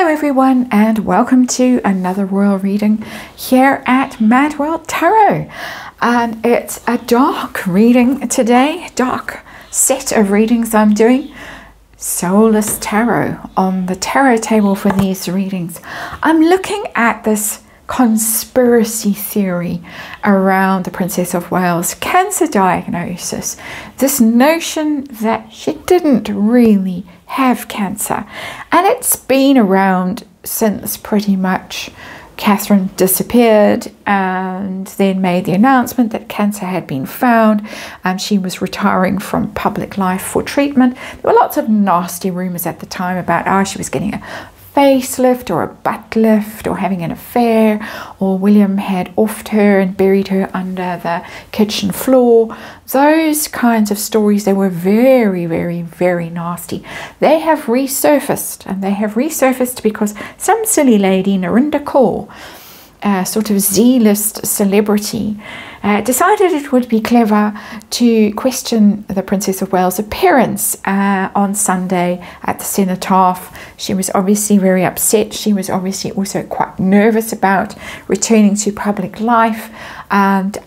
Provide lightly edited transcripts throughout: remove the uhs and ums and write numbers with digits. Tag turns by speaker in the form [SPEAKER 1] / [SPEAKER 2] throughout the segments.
[SPEAKER 1] Hello everyone, and welcome to another royal reading here at MadWorldTarot. And it's a dark reading today, dark set of readings I'm doing. Soulless Tarot on the tarot table for these readings. I'm looking at this conspiracy theory around the Princess of Wales cancer diagnosis. This notion that she didn't really have cancer, and it's been around since pretty much Catherine disappeared and then made the announcement that cancer had been found and she was retiring from public life for treatment. There were lots of nasty rumors at the time about she was getting a facelift or a butt lift or having an affair, or William had offed her and buried her under the kitchen floor. Those kinds of stories, they were very, very, very nasty. They have resurfaced, and they have resurfaced because some silly lady, Narinda Kaur, a sort of Z-list celebrity, decided it would be clever to question the Princess of Wales' appearance on Sunday at the cenotaph. She was obviously very upset. She was obviously also quite nervous about returning to public life, and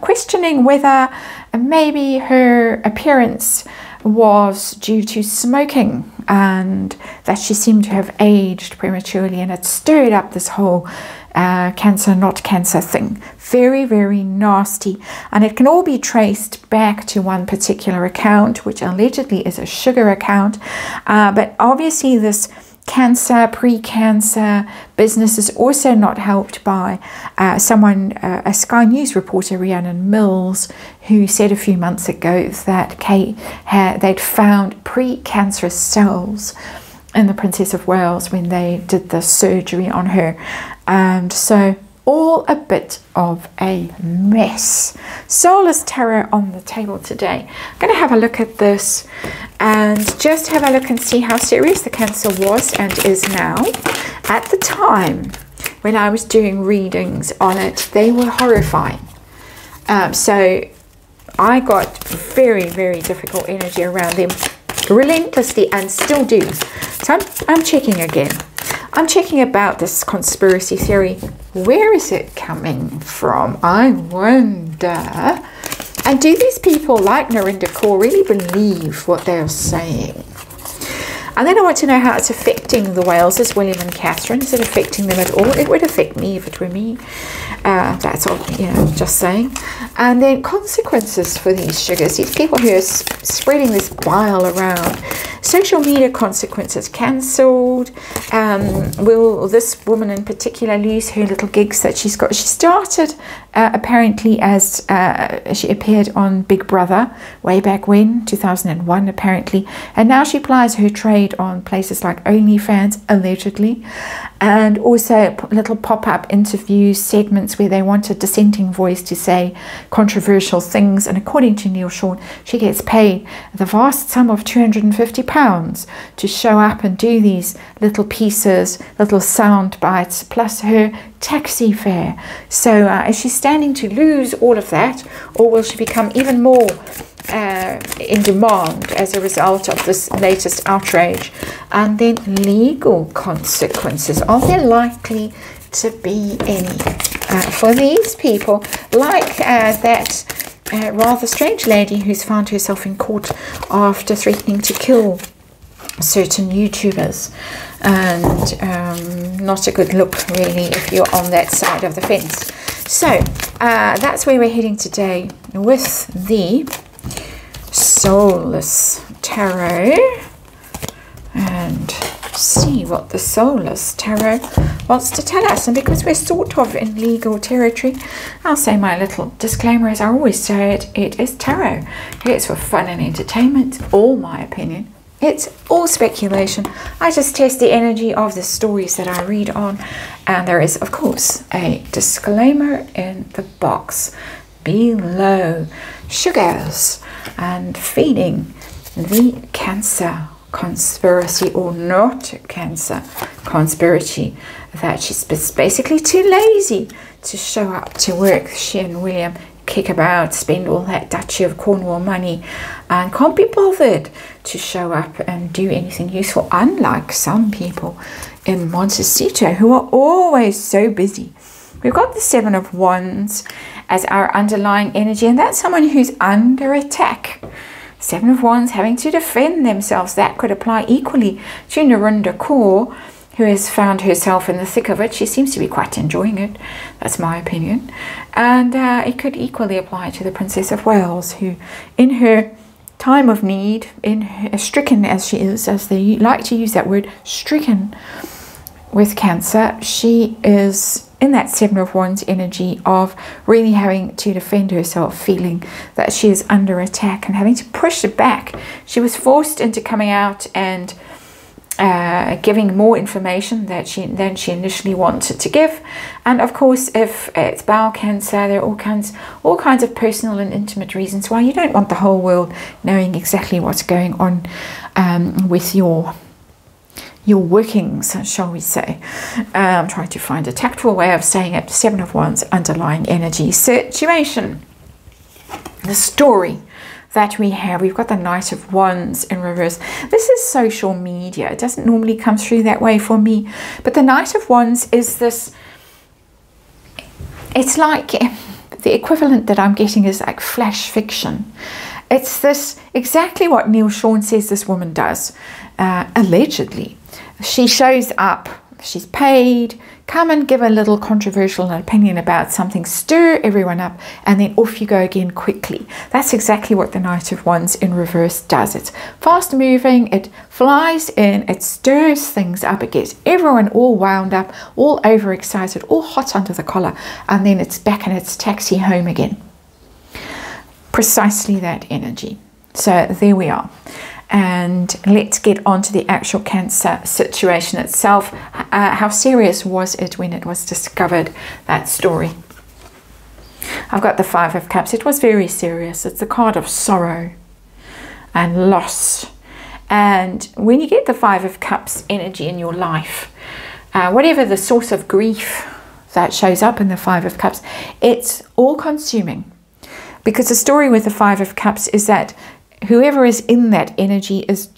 [SPEAKER 1] questioning whether maybe her appearance was due to smoking and that she seemed to have aged prematurely, and it stirred up this whole cancer not cancer thing. Very, very nasty, and it can all be traced back to one particular account, which allegedly is a sugar account, but obviously this cancer, pre-cancer business is also not helped by a Sky News reporter, Rhiannon Mills, who said a few months ago that they'd found pre-cancerous cells in the Princess of Wales when they did the surgery on her. And so all a bit of a mess. Soulless Tarot on the table today. I'm going to have a look at this and just have a look and see how serious the cancer was and is now. At the time when I was doing readings on it, they were horrifying. So I got very, very difficult energy around them relentlessly, and still do. So I'm checking again. I'm checking about this conspiracy theory. Where is it coming from? I wonder. And do these people like Narinda Kaur really believe what they're saying? And then I want to know how it's affecting the Waleses, William and Catherine. Is it affecting them at all? It would affect me if it were me. That's all, just saying. And then consequences for these sugars. These people who are spreading this bile around. Social media consequences. Cancelled. Will this woman in particular lose her little gigs that she's got? She started apparently as she appeared on Big Brother way back when, 2001 apparently. And now she plies her trade on places like OnlyFans, allegedly, and also little pop-up interviews, segments where they want a dissenting voice to say controversial things. And according to Neil Sean, she gets paid the vast sum of £250 to show up and do these little pieces, little sound bites, plus her taxi fare. So is she standing to lose all of that, or will she become even more in demand as a result of this latest outrage? And then legal consequences. Are there likely to be any for these people, like that rather strange lady who's found herself in court after threatening to kill certain YouTubers? And not a good look really if you're on that side of the fence. So that's where we're heading today with the Soulless Tarot, and see what the Soulless Tarot wants to tell us. And because we're sort of in legal territory, I'll say my little disclaimer, as I always say it is tarot. It's for fun and entertainment, all my opinion. It's all speculation. I just test the energy of the stories that I read on, and there is of course a disclaimer in the box below. Sugars and feeding the cancer conspiracy, or not cancer conspiracy, that she's basically too lazy to show up to work. She and William kick about, spend all that Duchy of Cornwall money, and can't be bothered to show up and do anything useful, unlike some people in Montecito who are always so busy. We've got the Seven of Wands as our underlying energy, and that's someone who's under attack. Seven of Wands having to defend themselves. That could apply equally to Narendra Kaur, who has found herself in the thick of it. She seems to be quite enjoying it. That's my opinion. And it could equally apply to the Princess of Wales, who in her time of need, stricken as she is, as they like to use that word, stricken with cancer, she is in that Seven of Wands energy of really having to defend herself, feeling that she is under attack and having to push it back. She was forced into coming out and giving more information than she initially wanted to give. And of course, if it's bowel cancer, there are all kinds of personal and intimate reasons why you don't want the whole world knowing exactly what's going on with your workings, shall we say. I'm trying to find a tactful way of saying it. Seven of Wands, underlying energy situation. The story that we have, we've got the Knight of Wands in reverse. This is social media. It doesn't normally come through that way for me, but the Knight of Wands is this, it's like the equivalent that I'm getting is like flash fiction. It's this exactly what Neil Sean says this woman does, allegedly. She shows up, she's paid, come and give a little controversial opinion about something, stir everyone up, and then off you go again quickly. That's exactly what the Knight of Wands in reverse does. It's fast moving, it flies in, it stirs things up, it gets everyone all wound up, all overexcited, all hot under the collar, and then it's back in its taxi home again. Precisely that energy. So there we are. And let's get on to the actual cancer situation itself. How serious was it when it was discovered, that story? I've got the Five of Cups. It was very serious. It's the card of sorrow and loss. And when you get the Five of Cups energy in your life, whatever the source of grief that shows up in the Five of Cups, it's all consuming. Because the story with the Five of Cups is that whoever is in that energy has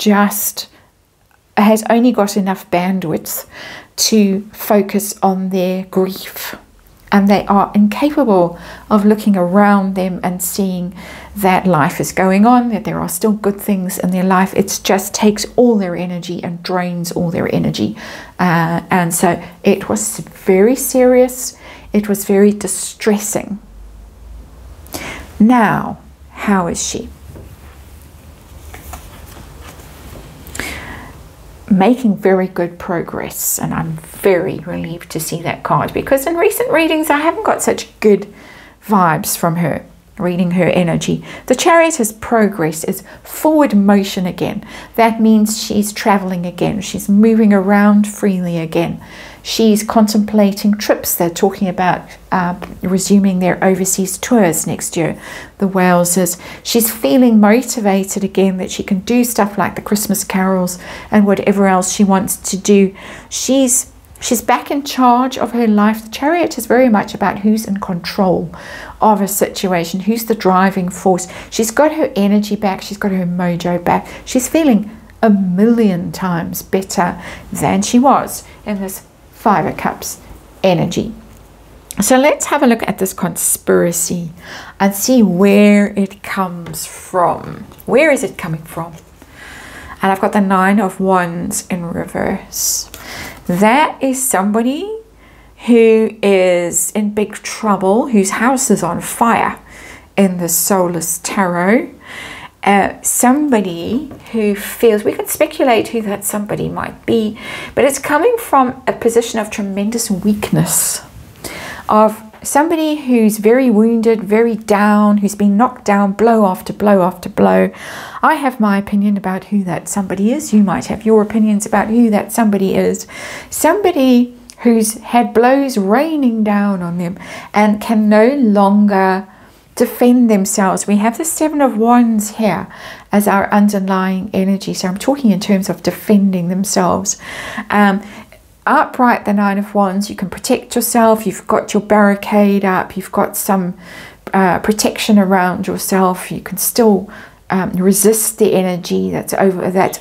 [SPEAKER 1] only got enough bandwidth to focus on their grief, and they are incapable of looking around them and seeing that life is going on, that there are still good things in their life. It just takes all their energy and drains all their energy, and so it was very serious. It was very distressing. Now, how is she? Making very good progress, and I'm very relieved to see that card, because in recent readings I haven't got such good vibes from her, reading her energy. The Chariot is progress, is forward motion again. That means she's traveling again, she's moving around freely again. She's contemplating trips. They're talking about resuming their overseas tours next year, the Waleses. She's feeling motivated again that she can do stuff like the Christmas carols and whatever else she wants to do. She's back in charge of her life. The Chariot is very much about who's in control of a situation, who's the driving force. She's got her energy back. She's got her mojo back. She's feeling 1,000,000 times better than she was in this Five of Cups energy. So let's have a look at this conspiracy and see where it comes from. Where is it coming from? And I've got the Nine of Wands in reverse. That is somebody who is in big trouble, whose house is on fire in the Soulless Tarot. Somebody who feels, we can speculate who that somebody might be, but it's coming from a position of tremendous weakness, of somebody who's very wounded, very down, who's been knocked down blow after blow after blow. I have my opinion about who that somebody is. You might have your opinions about who that somebody is. Somebody who's had blows raining down on them and can no longer defend themselves. We have the Seven of Wands here as our underlying energy. So I'm talking in terms of defending themselves. Upright, the Nine of Wands, you can protect yourself. You've got your barricade up. You've got some protection around yourself. You can still resist the energy that's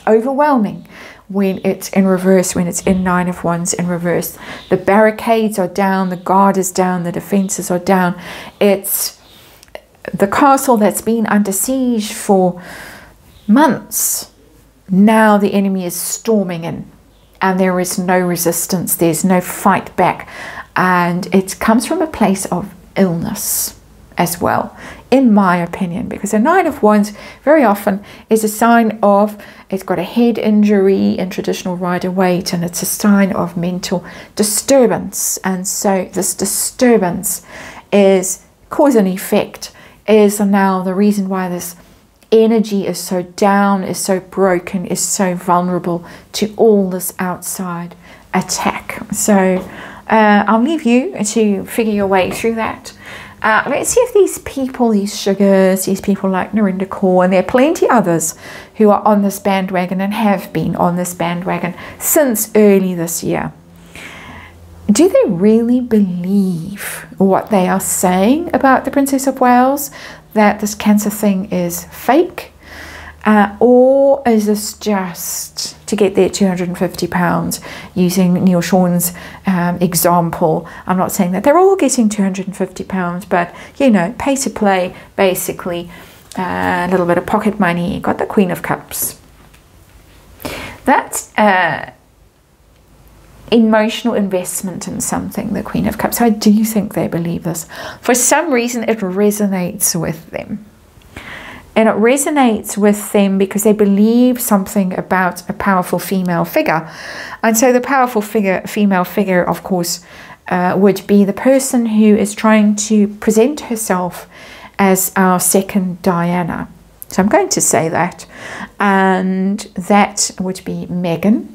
[SPEAKER 1] overwhelming when it's in reverse, when it's in Nine of Wands in reverse. The barricades are down, the guard is down, the defenses are down. It's the castle that's been under siege for months. Now the enemy is storming in, and there is no resistance, there's no fight back, and it comes from a place of illness as well, in my opinion, because a Nine of Wands very often is a sign of, it's got a head injury in traditional Rider-Waite, and it's a sign of mental disturbance. And so this disturbance is cause and effect, is now the reason why this energy is so down, is so broken, is so vulnerable to all this outside attack. So I'll leave you to figure your way through that. Let's see if these people, these sugars, these people like Narendra Kaur, and there are plenty others who are on this bandwagon and have been on this bandwagon since early this year. Do they really believe what they are saying about the Princess of Wales, that this Cancer thing is fake? Or is this just to get their £250 using Neil Sean's example? I'm not saying that they're all getting £250, but, you know, pay to play, basically, a little bit of pocket money. Got the Queen of Cups. That's emotional investment in something, the Queen of Cups. I do think they believe this. For some reason, it resonates with them. And it resonates with them because they believe something about a powerful female figure. And so the powerful female figure, of course, would be the person who is trying to present herself as our second Diana. So I'm going to say that. And that would be Meghan.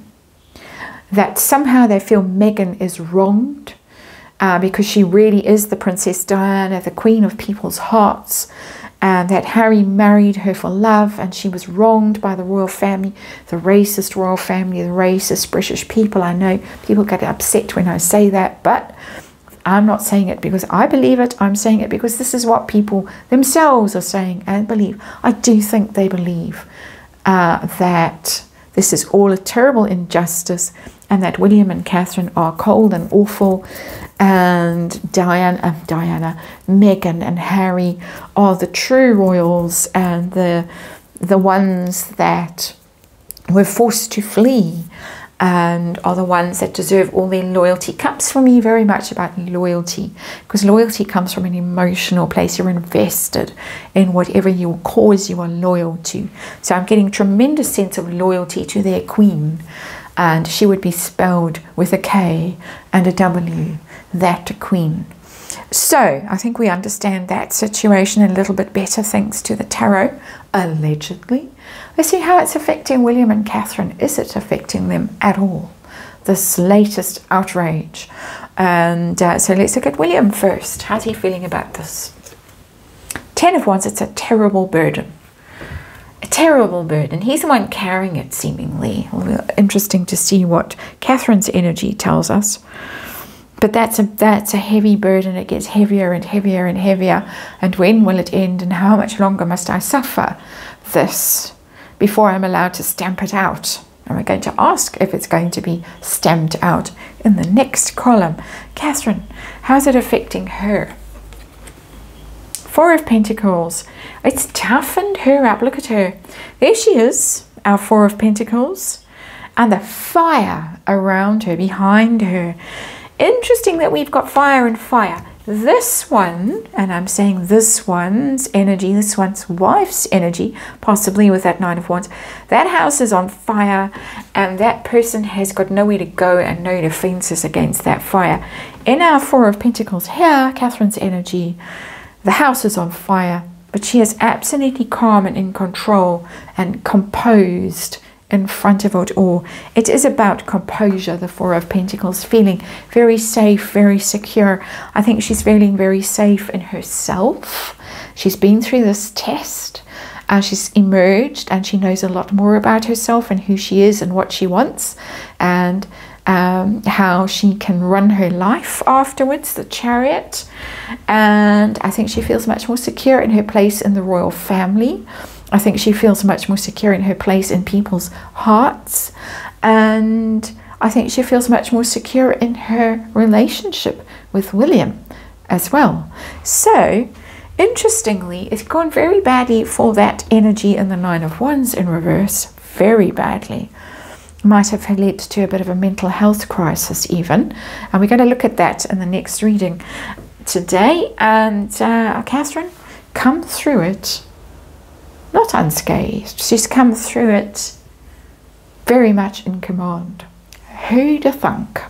[SPEAKER 1] That somehow they feel Meghan is wronged because she really is the Princess Diana, the queen of people's hearts. And that Harry married her for love, and she was wronged by the royal family, the racist royal family, the racist British people. I know people get upset when I say that, but I'm not saying it because I believe it. I'm saying it because this is what people themselves are saying and believe. I do think they believe that this is all a terrible injustice, and that William and Catherine are cold and awful, and Meghan and Harry are the true royals, and the ones that were forced to flee, and are the ones that deserve all their loyalty. Cups for me very much about loyalty, because loyalty comes from an emotional place. You're invested in whatever your cause you are loyal to. So I'm getting tremendous sense of loyalty to their queen, and she would be spelled with a K and a W, that queen. So I think we understand that situation a little bit better thanks to the tarot, allegedly. Let's see how it's affecting William and Catherine. Is it affecting them at all? This latest outrage. And so let's look at William first. How's he feeling about this? 10 of Wands, it's a terrible burden. A terrible burden. He's the one carrying it, seemingly. Interesting to see what Catherine's energy tells us. But that's a heavy burden. It gets heavier and heavier and heavier. And when will it end? And how much longer must I suffer this before I'm allowed to stamp it out? And we're going to ask if it's going to be stamped out in the next column. Catherine, how's it affecting her? 4 of Pentacles. It's toughened her up. Look at her. There she is, our 4 of Pentacles. And the fire around her, behind her. Interesting that we've got fire and fire. This one, and I'm saying this one's energy, this one's wife's energy, possibly with that 9 of Wands, that house is on fire, and that person has got nowhere to go and no defenses against that fire. In our 4 of Pentacles here, Catherine's energy, the house is on fire, but she is absolutely calm and in control and composed in front of it all. It is about composure, the 4 of Pentacles, feeling very safe, very secure. I think she's feeling very safe in herself. She's been through this test. She's emerged, and she knows a lot more about herself and who she is and what she wants. And how she can run her life afterwards, the Chariot. And I think she feels much more secure in her place in the royal family. I think she feels much more secure in her place in people's hearts. And I think she feels much more secure in her relationship with William as well. So, interestingly, it's gone very badly for that energy in the Nine of Wands in reverse. Very badly. Might have led to a bit of a mental health crisis even. And we're going to look at that in the next reading today. And Catherine, come through it not unscathed. She's come through it very much in command. Who'd have thunk?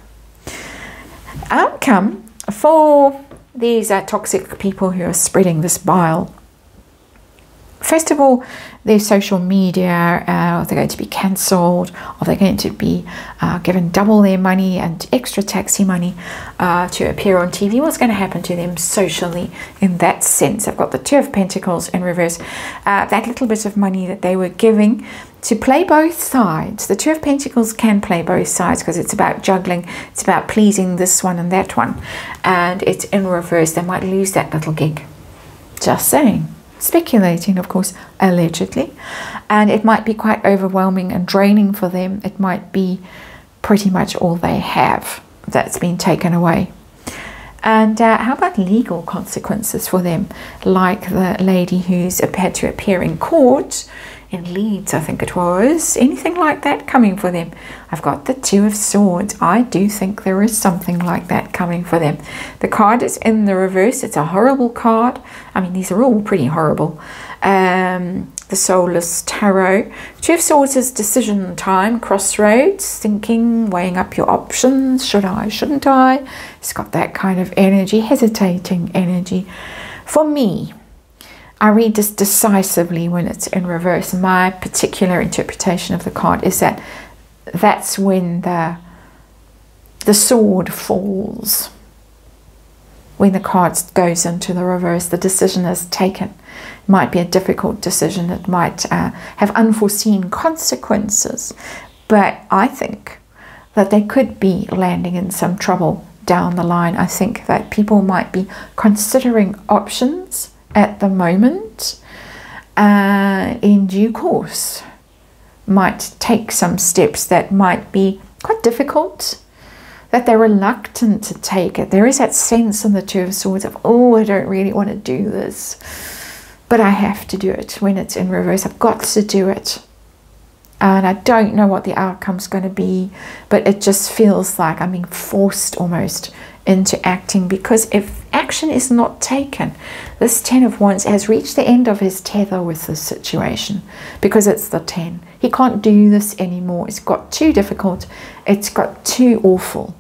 [SPEAKER 1] Outcome for these toxic people who are spreading this bile. First of all, their social media, are they going to be cancelled? Are they going to be given double their money and extra taxi money to appear on TV? What's going to happen to them socially in that sense? I've got the Two of Pentacles in reverse. That little bit of money that they were giving to play both sides. The Two of Pentacles can play both sides because it's about juggling. It's about pleasing this one and that one. And it's in reverse. They might lose that little gig. Just saying. Speculating, of course, allegedly, and it might be quite overwhelming and draining for them. It might be pretty much all they have that's been taken away. And how about legal consequences for them, like the lady who's had to appear in court in Leeds, I think it was, anything like that coming for them? I've got the Two of Swords. I do think there is something like that coming for them. The card is in the reverse. It's a horrible card. I mean, these are all pretty horrible. The Soulless Tarot. Two of Swords is decision time, crossroads, thinking, weighing up your options. Should I, shouldn't I? It's got that kind of energy, hesitating energy. For me, I read this decisively when it's in reverse. My particular interpretation of the card is that that's when the sword falls. When the card goes into the reverse, the decision is taken. It might be a difficult decision. It might have unforeseen consequences. But I think that they could be landing in some trouble down the line. I think that people might be considering options at the moment, in due course, might take some steps that might be quite difficult, that they're reluctant to take it. There is that sense in the Two of Swords of, oh, I don't really want to do this, but I have to do it. When it's in reverse, I've got to do it. And I don't know what the outcome's going to be, but it just feels like I'm being forced almost into acting, because if action is not taken, this Ten of Wands has reached the end of his tether with this situation, because it's the 10. He can't do this anymore. It's got too difficult. It's got too awful.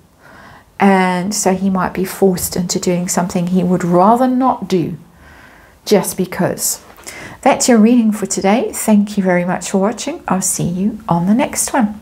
[SPEAKER 1] And so he might be forced into doing something he would rather not do, just because. That's your reading for today. Thank you very much for watching. I'll see you on the next one.